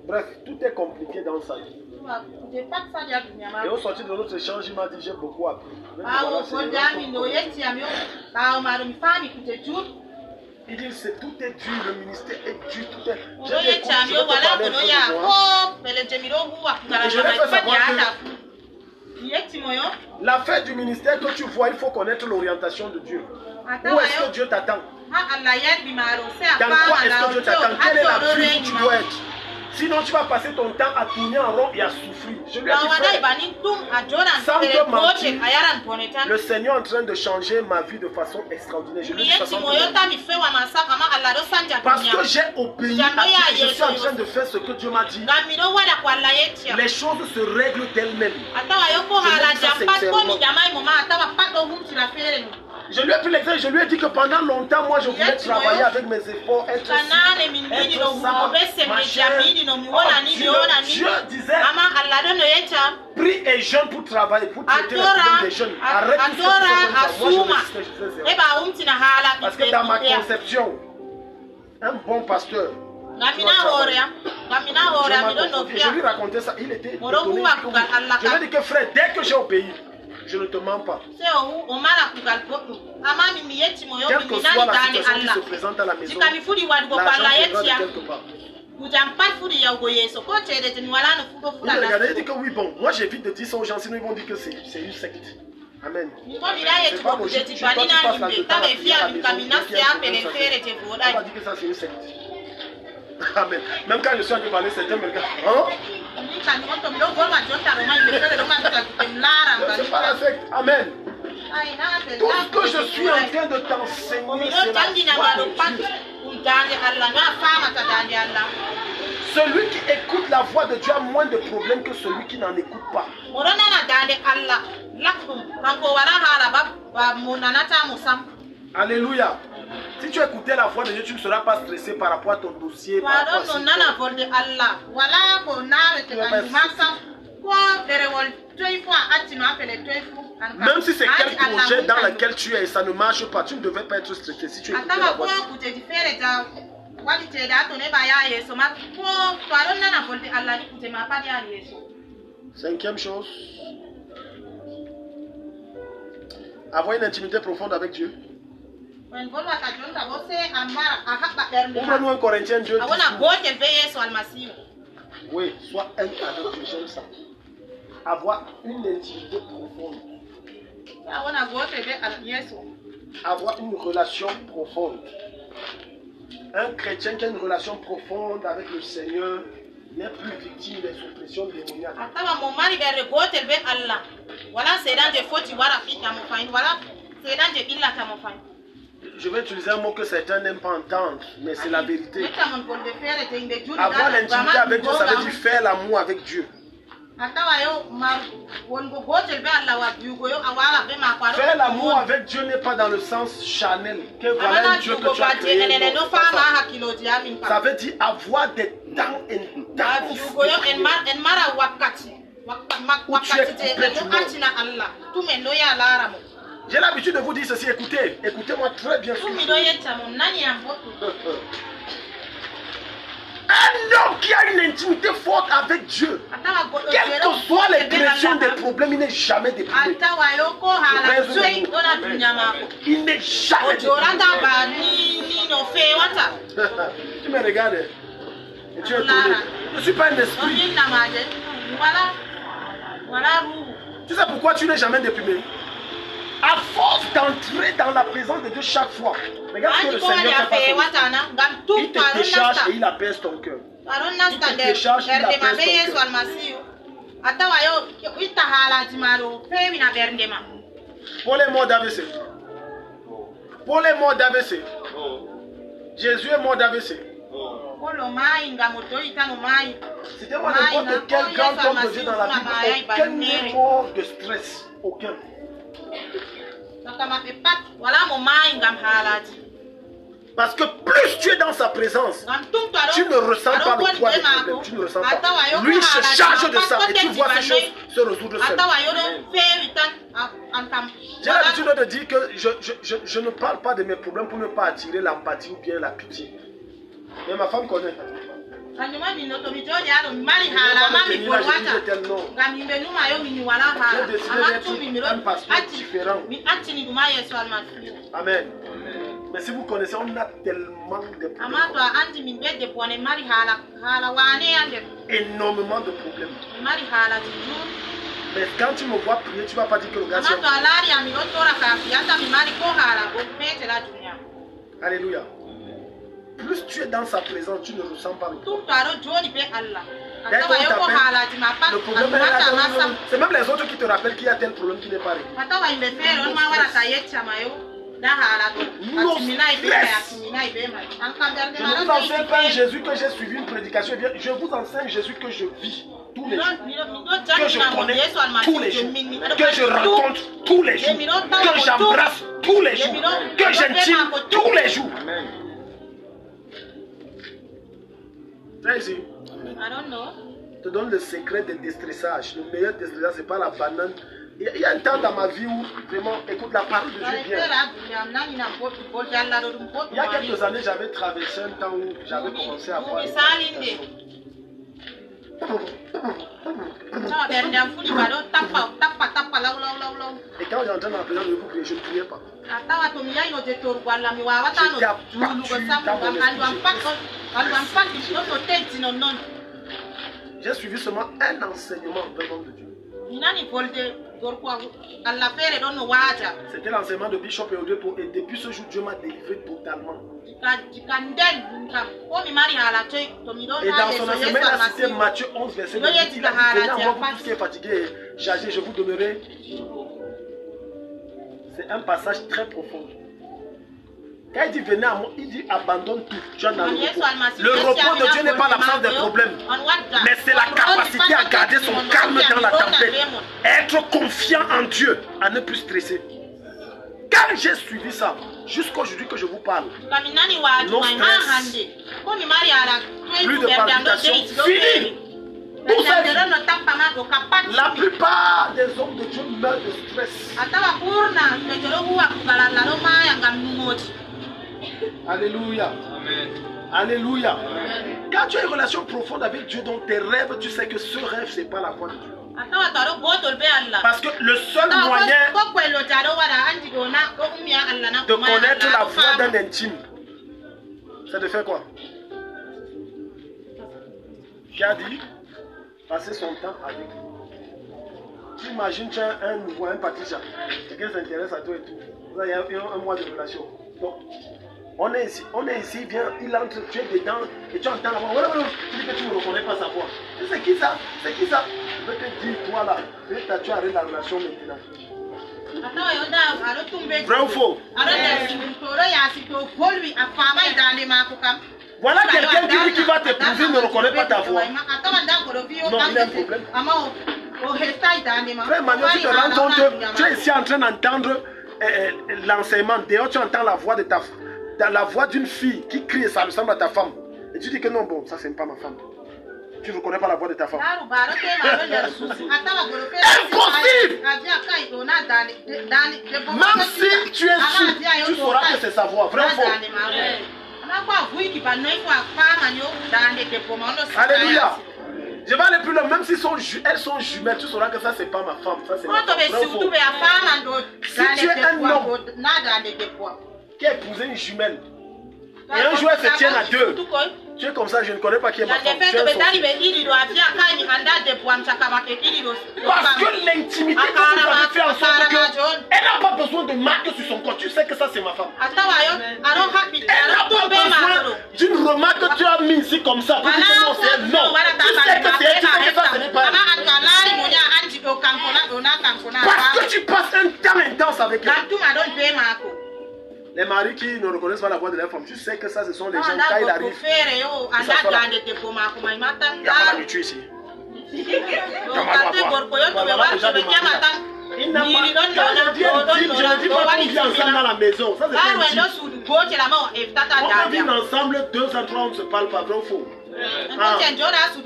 Bref, tout est compliqué dans sa vie. Et au sortir de notre échange, il m'a dit j'ai beaucoup appris. Il dit tout est dur, le ministère est dur, tout est. Je l'ai fait savoir que l'affaire du ministère que tu vois, il faut connaître l'orientation de Dieu. Où est-ce que Dieu t'attend? Dans quoi est-ce que Dieu t'attend? Quelle est la vie où tu dois être? Sinon, tu vas passer ton temps à tourner en rond et à souffrir. Je lui ai dit, frère, sans te mentir, le Seigneur est en train de changer ma vie de façon extraordinaire. Je lui ai dit, parce que j'ai obéi à Dieu, je suis en train de faire ce que Dieu m'a dit. Les choses se règlent d'elles-mêmes. Je lui ai pris l'exemple, je lui ai dit que pendant longtemps, moi je voulais travailler avec mes efforts, être ça, machin. Dieu disait, prie et jeûne pour travailler, pour traiter les problèmes des jeunes. Arrête tout ce que moi je fais. Parce que dans ma conception, un bon pasteur, je lui racontais ça, il était étonné. Je lui ai dit que frère, dès que j'ai obéi, je ne te mens pas. Quelle que soit la situation qui se présente à la maison, l'argent viendra de quelque part. Il me regardait, il dit que oui, bon, moi j'évite de dire ça aux gens, sinon ils vont dire que c'est une secte. Amen. C'est pas logique. Tu passes la vie à la maison, on va dire que ça c'est une secte. Amen. Même quand je suis en train de parler, certains me regardent. Hein? C'est pas la secte. Amen. Tout ce que je suis en train de t'enseigner, c'est la voix de Dieu. Celui qui écoute la voix de Dieu a moins de problèmes que celui qui n'en écoute pas. Alléluia. Si tu écoutais la voix de Dieu, tu ne seras pas stressé par rapport à ton dossier. Même si c'est quel projet dans lequel tu es et ça ne marche pas, tu ne devais pas être stressé si tu écoutes la voix de Dieu. Cinquième chose, avoir une intimité profonde avec Dieu. Ouvre-nous un Corinthiens 2. Oui, sois un avec Dieu, j'aime ça. Avoir une intimité profonde. Avoir une relation profonde. Un chrétien qui a une relation profonde avec le Seigneur n'est plus victime des oppressions démoniaques. Je vais utiliser un mot que certains n'aiment pas entendre, mais c'est la vérité. Avoir l'intimité avec Dieu, ça veut dire faire l'amour avec Dieu. Faire l'amour avec Dieu n'est pas dans le sens charnel. Que voilà un Dieu que tu as créé. Ça veut dire avoir des temps intenses. Où tu es coupé du monde. J'ai l'habitude de vous dire ceci, écoutez, écoutez-moi très bien. Un homme qui a une intimité forte avec Dieu, quelles que soient les pressions, des problèmes, il n'est jamais déprimé. Il n'est jamais déprimé. Tu me regardes et tu es étonné. Je ne suis pas un esprit. Tu sais pourquoi tu n'es jamais déprimé? À force d'entrer dans la présence de Dieu chaque fois, regarde ce que le Seigneur fait. Il te décharge et il apaise ton cœur. Il te décharge et il apaise ton cœur. Pour les morts d'AVC. Pour les morts d'AVC. Jésus est mort d'AVC. C'était moi n'importe quel grand homme de Dieu dans la Bible. Aucun n'est mort de stress. Aucun. Parce que plus tu es dans sa présence, tu ne ressens pas le poids des problèmes. Tu ne ressens pas. Lui se charge de ça et tu vois ces choses se résoudre seules. J'ai l'habitude de dire que je ne parle pas de mes problèmes pour ne pas attirer l'empathie ou bien la pitié. Mais ma femme connaît. un pasteur différent. Amen. Mais si vous connaissez, on a tellement de problèmes. Énormément de problèmes. Mais quand tu me vois prier, tu ne vas pas dire que le gars est... Alléluia. Plus tu es dans sa présence, tu ne ressens pas le problème. Le problème est là. C'est même les autres qui te rappellent qu'il y a tel problème qui n'est pas réglé. Je ne vous enseigne pas Jésus que j'ai suivi une prédication. Je vous enseigne Jésus que je vis tous les jours, que je connais tous les jours, que je rencontre tous les jours, que j'embrasse tous les jours, que j'intime tous les jours. Amen. Tracy, je te donne le secret de déstressage. Le meilleur déstressage, ce n'est pas la banane. Il y a un temps dans ma vie où vraiment, écoute, la parole de Dieu vient. Il y a quelques années, j'avais traversé un temps où j'avais commencé à voir. Et quand j'entrais dans la présence de Dieu pour prier, je ne priais pas. J'ai suivi seulement un enseignement vraiment de Dieu. C'était l'enseignement de Bishop et depuis ce jour, Dieu m'a délivré totalement. Et dans son enseignement, il a cité Matthieu 11, verset 2. Il a dit, venez à moi, vous tous qui êtes fatigués et chargés, je vous donnerai. C'est un passage très profond. Quand il dit venez à moi, il dit abandonne tout. Tu es dans le repos. Le repos de Dieu n'est pas l'absence des problèmes, mais c'est la capacité à garder son calme dans la tempête. Être confiant en Dieu, à ne plus stresser. Quand j'ai suivi ça, jusqu'aujourd'hui que je vous parle, non stress, plus de palpitations, fini. Tout ça, la plupart des hommes de Dieu meurent de stress. Alléluia. Amen. Alléluia. Amen. Quand tu as une relation profonde avec Dieu, dans tes rêves, tu sais que ce rêve, ce n'est pas la foi de Dieu. Parce que le seul moyen de connaître la voix d'un intime, c'est de faire quoi? Qui a dit? Passer son temps avec lui. Tu imagines, tu as un nouveau, un Patricia, quelqu'un s'intéresse à toi et tout. Vous avez un mois de relation. Bon, on est ici, viens, il entre, tu es dedans et tu entends la voix. Tu dis que tu ne reconnais pas sa voix. C'est qui ça? C'est qui ça? Je vais te dire, toi là, tu arrêtes la relation maintenant. Vrai ou faux? Voilà quelqu'un qui dit qu'il va t'épouser, ne reconnaît pas ta voix. Non, il y a un problème. Frère Manuel, tu te rends compte, tu es ici en train d'entendre l'enseignement. D'ailleurs, tu entends la voix de la voix d'une fille qui crie et ça ressemble à ta femme. Et tu dis que non, bon, ça c'est pas ma femme. Tu ne reconnais pas la voix de ta femme. Impossible! Même si tu es sûr, tu sauras que c'est sa voix. Vrai ou faux? Alléluia. Je vais aller plus loin, même si elles sont jumelles, tu sauras que ça c'est pas ma femme, ça c'est ma femme. Si tu es un homme qui a épousé une jumelle, et un jour elle se tient à deux, tu es comme ça, je ne connais pas qui est ma femme. Parce que l'intimité que vous avez fait en sorte qu'elle n'a pas besoin de marque sur son corps, tu sais que ça c'est ma femme. Elle n'a pas besoin d'une remarque que tu as mise ici comme ça. Tu dis que non, c'est elle. Non, tu sais que c'est elle, tu sais que ça ce n'est pas elle. Parce que tu passes un temps intense avec elle. Les maris qui ne reconnaissent pas la voix de leur femme, tu sais que ça ce sont les gens quand il arrive. Il n'y a pas l'habitude ici. Il n'a pas. Je ne dis pas qu'on vit ensemble dans la maison. Ça c'est intime. On vit ensemble 2 à 3, on ne se parle pas, vrai ou faux?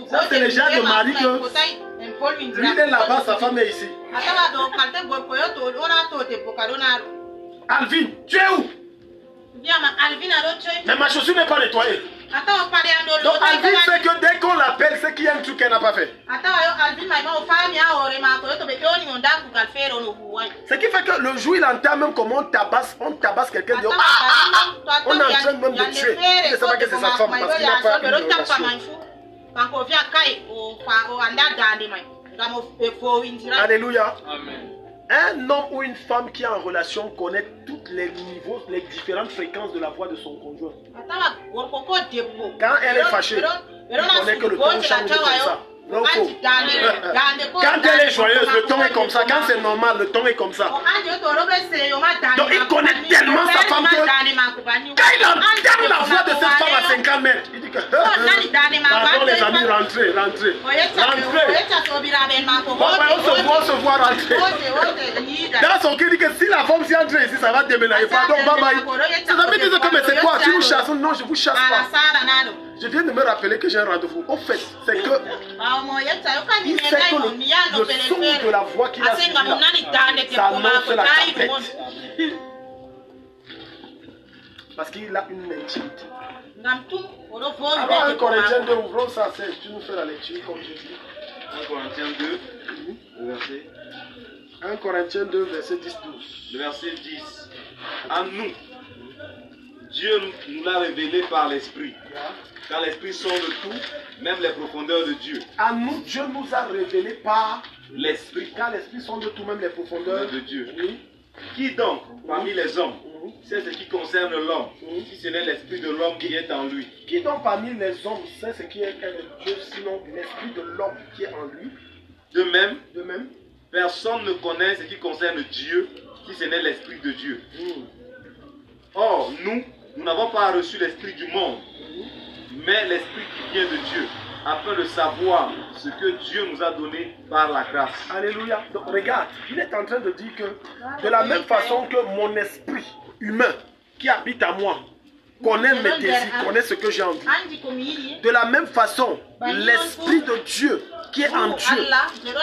Ça c'est le genre de mari que lui il est là-bas, sa femme est ici. Alvin, tu es où? Mais ma chaussure n'est pas nettoyée. Donc Alvin sait que dès qu'on l'appelle, c'est qu'il y a un truc qu'elle n'a pas fait. Ce qui fait que le jour il entend même comment on tabasse quelqu'un, on est en train même de tuer. Il ne sait pas que c'est sa femme parce qu'il n'a pas une relation. Alléluia. Amen. Un homme ou une femme qui est en relation connaît tous les niveaux, les différentes fréquences de la voix de son conjoint. Quand elle est fâchée, il connaît que le ton change comme ça. Quand elle est joyeuse, le ton est comme ça. Quand c'est normal, le ton est comme ça. Donc il connaît tellement sa femme que quand il entend la voix de cette femme à 50 mètres, il dit que pardon les amis, rentrez. On se voit rentrer. Dans son cœur, il dit que si la femme s'y entre ici, ça va déménager. Pardon, bye bye. Ses amis disent que mais c'est quoi? Tu nous chasses? Non, je vous chasse pas. Je viens de me rappeler que j'ai un rendez-vous. Au fait, c'est que il sait que le son de la voix qu'il a suivi là, ça annonce la tempête. Parce qu'il a une intimité. Alors 1 Corinthiens 2, ouvrons ça, tu nous fais la lecture comme je dis. 1 Corinthiens 2, le verset. 1 Corinthiens 2, verset 10-12. Le verset 10. En nous, Dieu nous l'a révélé par l'Esprit. Car l'Esprit sonde tout, même les profondeurs de Dieu. À nous, Dieu nous a révélé par l'Esprit. Car l'Esprit sonde tout, même les profondeurs de Dieu. Oui. Qui donc, parmi les hommes, c'est ce qui concerne l'homme, si ce n'est l'Esprit de l'homme qui est en lui? Qui donc parmi les hommes sait ce qui est Dieu, sinon l'Esprit de l'homme qui est en lui? De même, personne ne connaît ce qui concerne Dieu, si ce n'est l'Esprit de Dieu. Or, nous n'avons pas reçu l'Esprit du monde, mais l'Esprit qui vient de Dieu, afin de savoir ce que Dieu nous a donné par la grâce. Alléluia. Donc regarde, il est en train de dire que de la même façon que mon esprit humain qui habite à moi connaît mes désirs, connaît ce que j'ai envie, de la même façon, l'Esprit de Dieu qui est en Dieu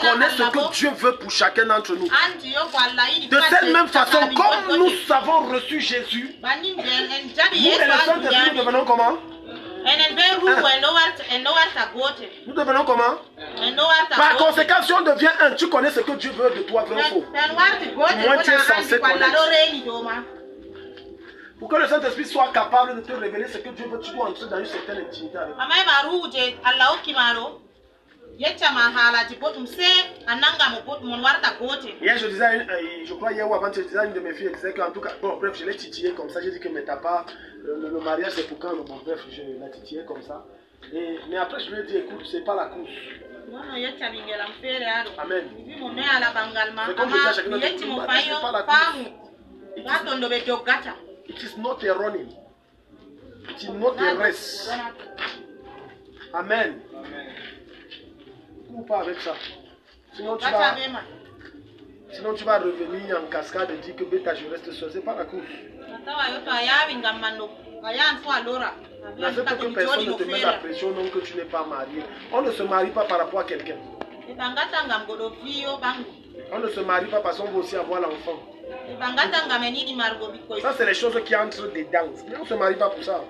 connaît ce que Dieu veut pour chacun d'entre nous. De cette même façon, comme nous avons reçu Jésus, nous et le Saint-Esprit, nous devenons comment? Nous devenons comment? Par conséquent, si on devient un, tu connais ce que Dieu veut de toi, vrai ou faux? Moi, tu es censé connaître. Pour que le Saint-Esprit soit capable de te révéler ce que Dieu veut, tu dois entrer dans une certaine intimité avec lui. Hier, je disais, je crois hier ou avant, je disais à une de mes filles, elle disait qu'en tout cas, bon, bref, je l'ai titillé comme ça. J'ai dit que mais t'as pas, le mariage c'est pour quand? Bon, bref, je l'ai titillé comme ça. Mais après, je lui ai dit, écoute, c'est pas la course. Amen. C'est comme je dis à chacun de nous, c'est pas la course. It is not a running. It is not a race. Amen. Ou pas avec ça. Sinon tu vas revenir en cascade et dire que bêta je reste seul. C'est pas la course. La seule que personne ne te met la pression non que tu n'es pas marié. On ne se marie pas par rapport à quelqu'un. On ne se marie pas parce qu'on veut aussi avoir l'enfant. Ça c'est les choses qui entrent dedans. Mais on ne se marie pas pour ça.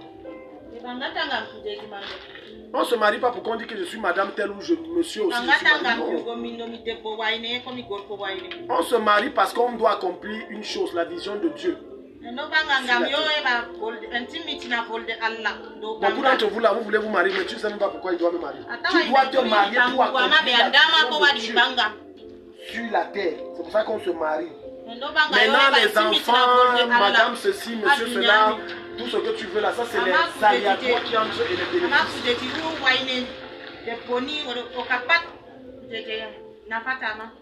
On ne se marie pas pour qu'on dise que je suis madame telle ou monsieur aussi. On se marie parce qu'on doit accomplir une chose, la vision de Dieu. Beaucoup d'entre vous là, vous voulez vous marier, mais tu ne sais même pas pourquoi il doit me marier. Tu dois te marier pour accomplir la vision de Dieu sur la terre. C'est pour ça qu'on se marie. Maintenant les enfants, madame ceci, monsieur cela, tout ce que tu veux là, ça c'est les aléatoires qui entrent et les bénéfices.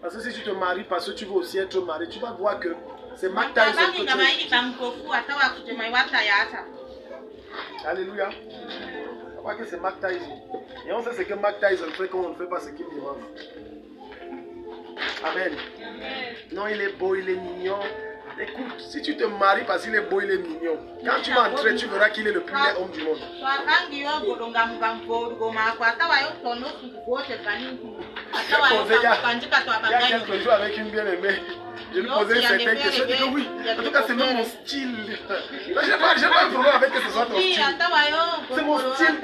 Parce que si tu te maries parce que tu veux aussi être marié, tu vas voir que c'est Mac Tyson que tu es. Alléluia. Tu vas voir que c'est Mac Tyson. Et on sait ce que Mac Tyson fait quand on ne fait pas ce qu'il demande. Amen. Non, il est beau, il est mignon. Écoute, si tu te maries parce qu'il est beau, il est mignon. Quand tu vas entrer, tu verras qu'il est le plus laid homme du monde. Il y a quelques jours avec une bien-aimée. Je lui posais certaines questions. Je dis que oui, en tout cas, c'est même mon style. Je n'ai pas de problème avec que ce soit ton style. C'est mon style.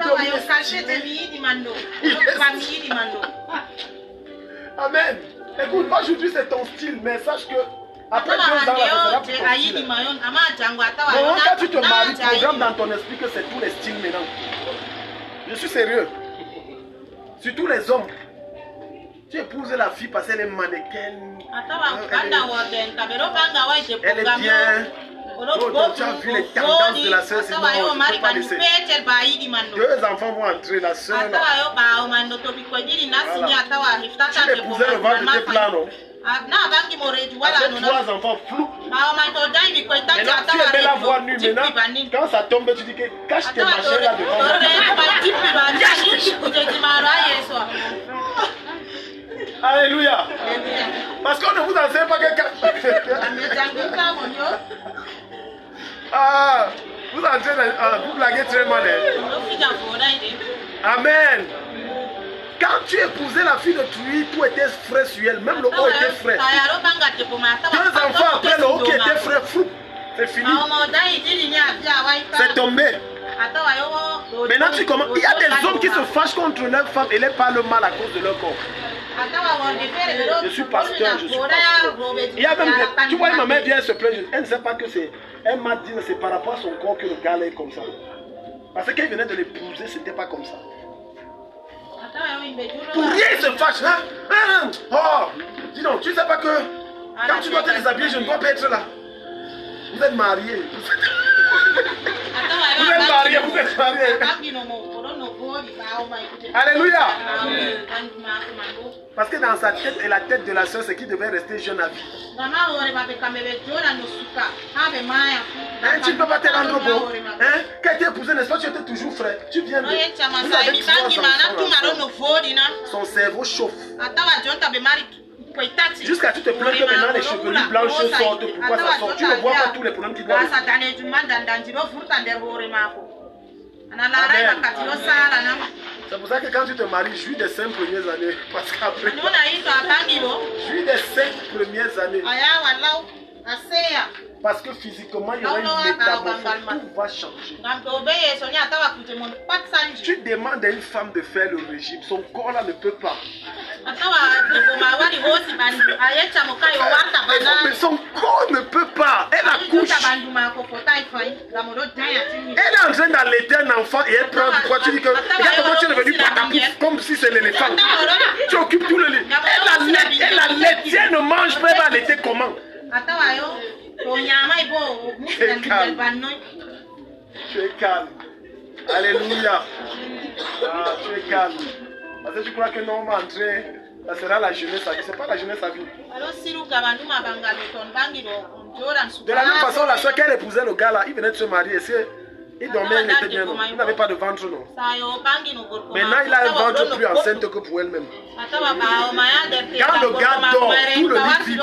Amen. Écoute, aujourd'hui c'est ton style, mais sache que après 2 ans, ça sera plus ton style. Non, quand tu te maries, programme dans ton esprit que c'est tous les styles maintenant. Je suis sérieux. Surtout les hommes. Tu épouses la fille parce qu'elle est mannequin. Elle est bien. Oh, tu as vu les tendances de la soeur, c'est bon, je ne peux pas laisser. 2 enfants vont entrer, la soeur là. Voilà. Tu l'épousais le ventre de tes plans, non? Avec 3 enfants flous. Maintenant tu aimais la voir nue. Maintenant, quand ça tombe, tu dis que cache tes machins là devant. Alléluia. Parce qu'on ne vous enseigne pas que... Ah, vous entrez vous blaguez très mal. Amen. Quand tu épousais la fille de Truy, tout était frais sur elle. Même le haut était frais. 2 enfants après, le haut qui était frais, flou. C'est fini. C'est tombé. Maintenant, tu commences. Il y a des hommes qui se fâchent contre leurs femmes et les parlent mal à cause de leur corps. Je suis pasteur, je suis pasteur. Il y a même des... Tu vois, ma mère vient se plaindre. Elle ne sait pas que c'est... Elle m'a dit que c'est par rapport à son corps que le gars est comme ça. Parce qu'elle venait de l'épouser, c'était pas comme ça. Pour rien, il se fâche. Hein? Oh, dis donc, tu sais pas que quand tu dois te déshabiller, je ne dois pas être là. Vous êtes mariés. Vous êtes mariés, vous êtes mariés. Alléluia. Parce que dans sa tête et la tête de la soeur, c'est qu'il devait rester jeune à vie. Hein, tu ne peux pas te rendre beau. Hein? Quand tu es épousé, n'est-ce pas, tu étais toujours frais. Tu viens de... Vous avez 3 enfants. Son cerveau chauffe. Jusqu'à tu te plains que maintenant les cheveux blancs sortent. Pourquoi ça sort? Tu ne vois pas tous les problèmes qui doivent arriver. C'est pour ça que quand tu te maries, jouis des 5 premières années. Parce qu'après, jouis des 5 premières années. Parce que physiquement, il y aura une métamorphose. Tout va changer. Tu demandes à une femme de faire le régime. Son corps là ne peut pas. Mais son corps ne peut pas. Elle accouche. Elle est en train d'allaiter un enfant et elle prend du poids. Tu dis que regarde comment tu es devenu patapouf, comme si c'est l'éléphant. Tu occupes tout le lit. Elle allaite. Si elle ne mange pas, elle va allaiter comment? Tu es calme. Tu es calme. Alléluia. Ah, tu es calme. Parce que tu crois que non, on va entrer, ça sera la jeunesse à vie. C'est pas la jeunesse à vie. De la même façon, la soeur, quand elle épousait le gars là, il venait de se marier. Il dormait, il était bien. Il n'avait pas de ventre, non. Maintenant, il a un ventre plus enceinte que pour elle-même. Quand le gars dort, tout le lit vide.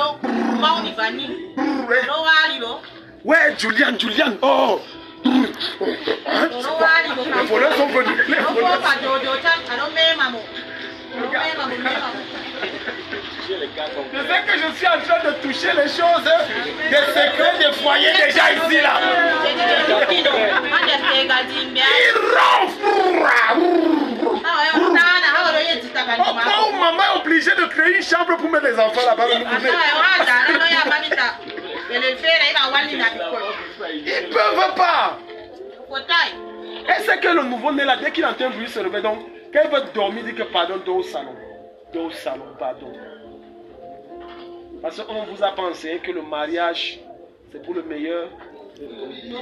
Ouais, Julian. Oh! Les voleurs sont venus. Je sais que je suis en train de toucher les choses, des secrets des foyers déjà ici là. Il ronfle. Maman est obligée de créer une chambre pour mettre les enfants là-bas. Ils ne peuvent pas. Et c'est que le nouveau-né là, dès qu'il entend un bruit se réveille, donc quand il veut dormir, il dit que pardon, dors au salon. Dors au salon, pardon. Parce qu'on vous a pensé que le mariage, c'est pour le meilleur. Dans le pays,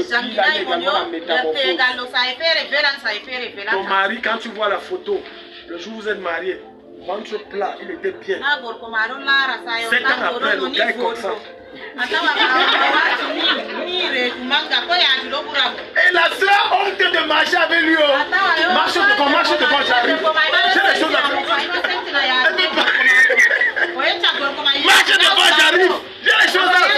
là, il y a également la métamorphose. Ton mari, quand tu vois la photo, le jour où vous êtes mariés, ventre plat, il était bien. 7 ans après, le gars est comme ça. Et la soeur a honte de marcher avec lui. Marche devant, j'arrive. J'ai les choses à faire. Marche devant, j'arrive. J'ai les choses à faire.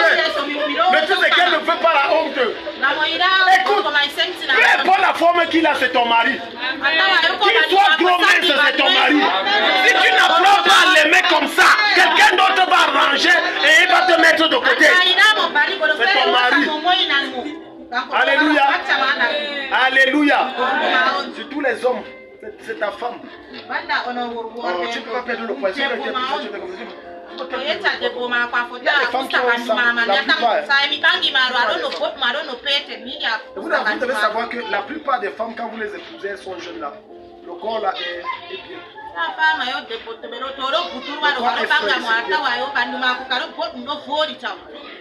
forme qu'il a, c'est ton mari. Qu'il soit gros mince, c'est ton mari. Si tu n'apprends pas à l'aimer comme ça, quelqu'un d'autre va ranger et il va te mettre de côté. C'est ton mari. Alléluia. Alléluia. Sur tous les hommes, c'est ta femme. Oh, tu ne peux pas perdre le poids. Il y a des femmes qui ont ça, la plupart. Vous devez savoir que la plupart des femmes, quand vous les épousez, elles sont jeunes là. Le corps là est bien.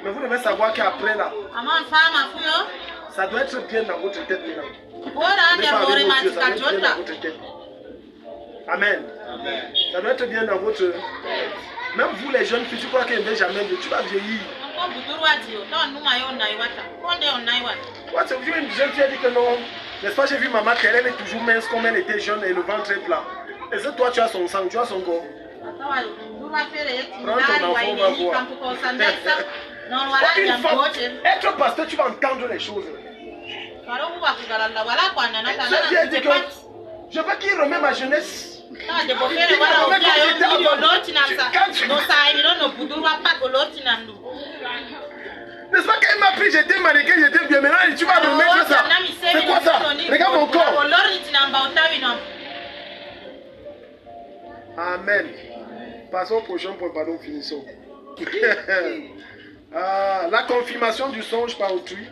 Mais vous devez savoir qu'après là, ça doit être bien dans votre tête maintenant. Amen. Ça doit être bien dans votre... Même vous les jeunes filles, tu crois qu'elle ne va jamais vieillir. Tu vas vieillir. Ouais, tu as vu une jeune fille, elle dit que non. N'est-ce pas, j'ai vu maman qu'elle est toujours mince comme elle était jeune et le ventre est plat. Et c'est toi, tu as son sang, tu as son corps. Prends ton enfant, on va voir. Une femme, être pasteur, tu vas entendre les choses. Je dis que je veux qu'il remet ma jeunesse. N'est-ce pas qu'elle m'a pris, j'étais mannequin, j'étais bien. Maintenant, tu vas remettre ça. C'est quoi ça? Regarde mon corps. Amen. Passons au prochain point, pardon, finissons. La confirmation du songe par autrui.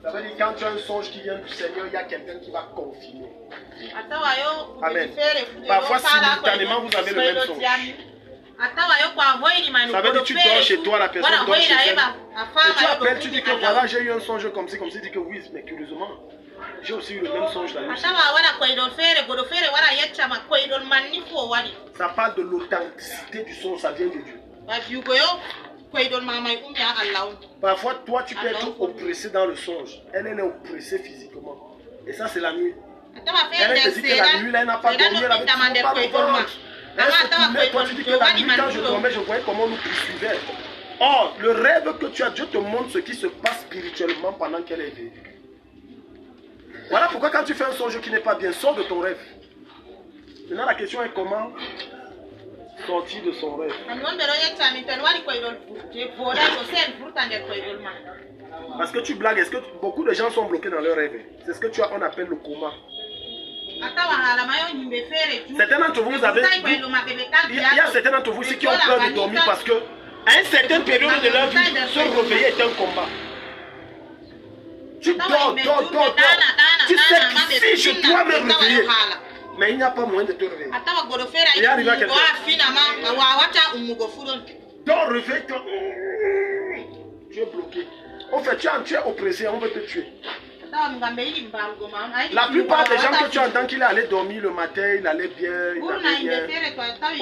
Ça veut dire quand tu as un songe qui vient du Seigneur, il y a quelqu'un qui va confirmer. Amen. Parfois, simultanément, vous avez le même songe. Ça veut dire que tu dors chez toi, la personne dort chez elle. Et tu appelles, tu dis que voilà, j'ai eu un songe comme ça, tu dis que oui, mais curieusement, j'ai aussi eu le même songe la nuit. Ça parle de l'authenticité du songe, ça vient de Dieu. Parfois, toi, tu peux être oppressé dans le songe. Elle est oppressée physiquement. Et ça, c'est la nuit. Elle te dit que la nuit, elle n'a pas dormi, elle avait pas le ventre. Elle se tournait, toi, tu dis que la nuit, quand je dormais, je voyais comment on nous poursuivait. Or, le rêve que tu as, Dieu te montre ce qui se passe spirituellement pendant qu'elle est éveillée. Voilà pourquoi quand tu fais un songe qui n'est pas bien, sors de ton rêve. Maintenant, la question est comment sortir de son rêve. Parce que tu blagues, est-ce que beaucoup de gens sont bloqués dans leur rêve? C'est ce que on appelle le coma. Certains d'entre vous, il y a certains d'entre vous aussi qui ont peur de dormir parce que à une certaine période de leur vie, se réveiller est un combat. Tu dors. Tu sais que si je dois me réveiller, mais il n'y a pas moyen de te réveiller. Il arrive à quelqu'un. Ton réveil, tu es bloqué. En fait, tu es oppressé, on veut te tuer. La plupart des gens que tu entends qu'il est allé dormir le matin, il allait bien, il allait bien.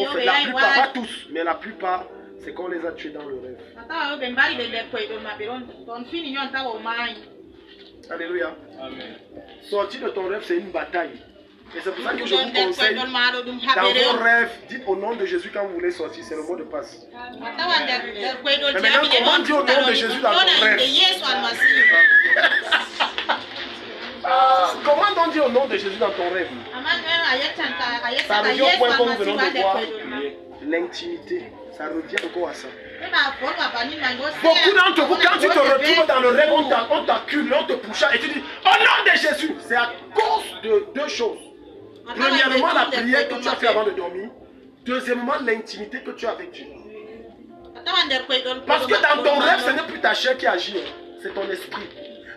En fait, la plupart, pas tous, mais la plupart, c'est qu'on les a tués dans le rêve. Alléluia. Amen. Sortir de ton rêve, c'est une bataille. Et c'est pour ça que je vous conseille, dans vos rêves, dites au nom de Jésus quand vous voulez sortir, c'est le mot de passe. Mais maintenant, comment dire au nom de Jésus dans ton rêve? Comment donc dire au nom de Jésus dans ton rêve? Ça revient au point que nous venons de voir, l'intimité. Ça revient encore à ça. Beaucoup d'entre vous, quand tu te retrouves dans le rêve, on t'accule, on te pousse et tu dis au nom de Jésus. C'est à cause de deux choses. Premièrement, la prière que tu as fait avant de dormir. Deuxièmement, l'intimité que tu as avec Dieu. Parce que dans ton rêve, ce n'est plus ta chair qui agit, c'est ton esprit.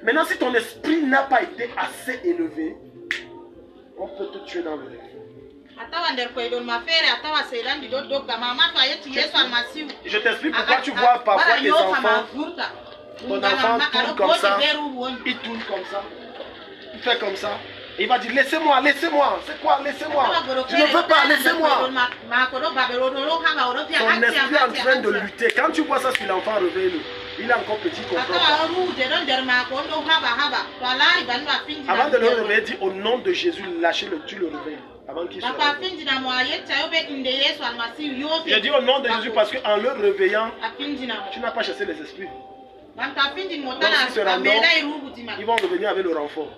Maintenant, si ton esprit n'a pas été assez élevé, on peut te tuer dans le rêve. Je t'explique pourquoi tu vois parfois tes enfants. Ton enfant tourne comme ça, il tourne comme ça, il fait comme ça. Il va dire laissez-moi, laissez-moi. C'est quoi laissez-moi? Je ne veux pas, laissez-moi. Ton esprit est en train de lutter. Quand tu vois ça sur l'enfant, réveille-le. Il est encore petit, comprend pas. Avant de le réveiller, dis au nom de Jésus, lâchez-le, tu le réveilles. Avant qu'il se réveille. Je dis au nom de Jésus parce qu'en le réveillant, tu n'as pas chassé les esprits. Donc s'ils se rendent, ils vont revenir avec le renfort.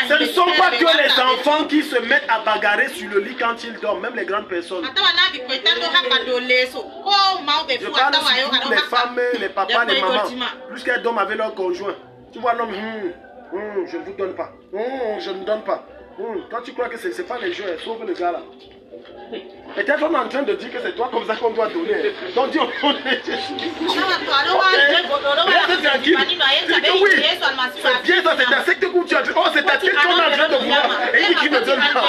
Ce ne sont pas que les enfants qui se mettent à bagarrer sur le lit quand ils dorment, même les grandes personnes. Je parle surtout les femmes, les papas, les mamans. Plus qu'elles dorment avec leur conjoint. Tu vois l'homme, je ne vous donne pas. Je ne donne pas. Toi, tu crois que ce n'est pas les jeux, sauve le gars là. Et t'es vraiment en train de dire que c'est toi comme ça qu'on doit donner. Donc dis, reste tranquille. Dis que oui, c'est bien ça, c'est ta secte où tu as dit, oh c'est ta secte qu'on est en train de voir. Et il dit qu'il ne donne pas.